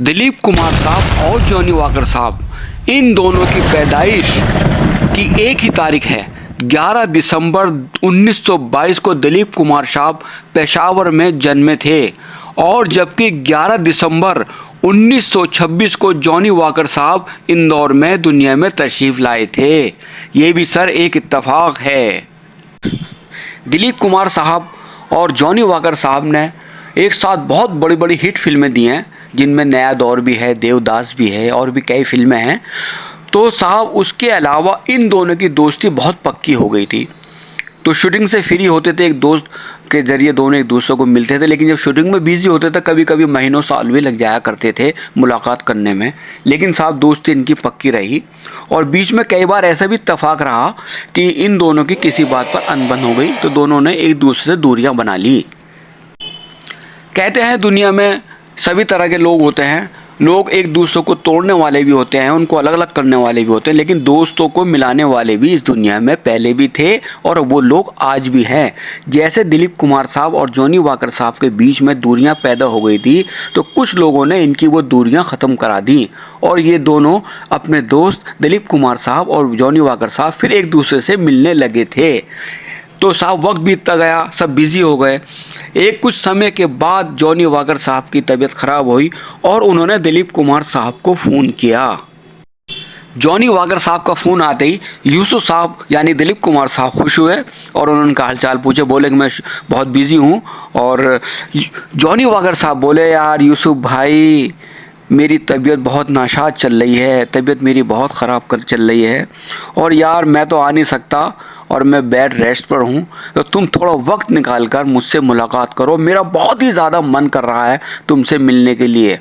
दिलीप कुमार साहब और Johnny walker साहब, इन दोनों की पैदाइश की एक ही तारीख है। 11 दिसंबर 1922 को दिलीप कुमार साहब पेशावर में जन्मे थे और जबकि 11 दिसंबर 1926 को जॉनी वॉकर साहब इंदौर में दुनिया में तशरीफ़ लाए थे। ये भी सर एक इत्तेफाक है। दिलीप कुमार साहब और जॉनी वॉकर साहब ने एक साथ बहुत बड़ी बड़ी हिट फिल्में दी हैं, जिनमें नया दौर भी है, देवदास भी है और भी कई फिल्में हैं। तो साहब उसके अलावा इन दोनों की दोस्ती बहुत पक्की हो गई थी। तो शूटिंग से फ्री होते थे, एक दोस्त के ज़रिए दोनों एक दूसरे को मिलते थे, लेकिन जब शूटिंग में बिजी होते थे कभी कभी महीनों साल भी लग जाया करते थे मुलाकात करने में। लेकिन साहब दोस्ती इनकी पक्की रही और बीच में कई बार ऐसा भी इत्तेफाक रहा कि इन दोनों की किसी बात पर अनबन हो गई, तो दोनों ने एक दूसरे से दूरियां बना ली। कहते हैं दुनिया में सभी तरह के लोग होते हैं। लोग एक दूसरे को तोड़ने वाले भी होते हैं, उनको अलग अलग करने वाले भी होते हैं, लेकिन दोस्तों को मिलाने वाले भी इस दुनिया में पहले भी थे और वो लोग आज भी हैं। जैसे दिलीप कुमार साहब और जॉनी वॉकर साहब के बीच में दूरियां पैदा हो गई थी, तो कुछ लोगों ने इनकी वो दूरियां ख़त्म करा दी और ये दोनों अपने दोस्त दिलीप कुमार साहब और जॉनी वॉकर साहब फिर एक दूसरे से मिलने लगे थे। तो साहब वक्त बीतता गया, सब बिज़ी हो गए। एक कुछ समय के बाद जॉनी वॉकर साहब की तबीयत ख़राब हुई और उन्होंने दिलीप कुमार साहब को फ़ोन किया। जॉनी वॉकर साहब का फ़ोन आते ही यूसुफ साहब यानी दिलीप कुमार साहब खुश हुए और उन्होंने उनका हालचाल पूछे। बोले कि मैं बहुत बिज़ी हूँ। और जॉनी वॉकर साहब बोले, यार यूसुफ भाई, मेरी तबीयत बहुत नाशाद चल रही है, तबीयत मेरी बहुत ख़राब कर चल रही है और यार मैं तो आ नहीं सकता और मैं बेड रेस्ट पर हूँ, तो तुम थोड़ा वक्त निकाल कर मुझसे मुलाकात करो, मेरा बहुत ही ज़्यादा मन कर रहा है तुमसे मिलने के लिए।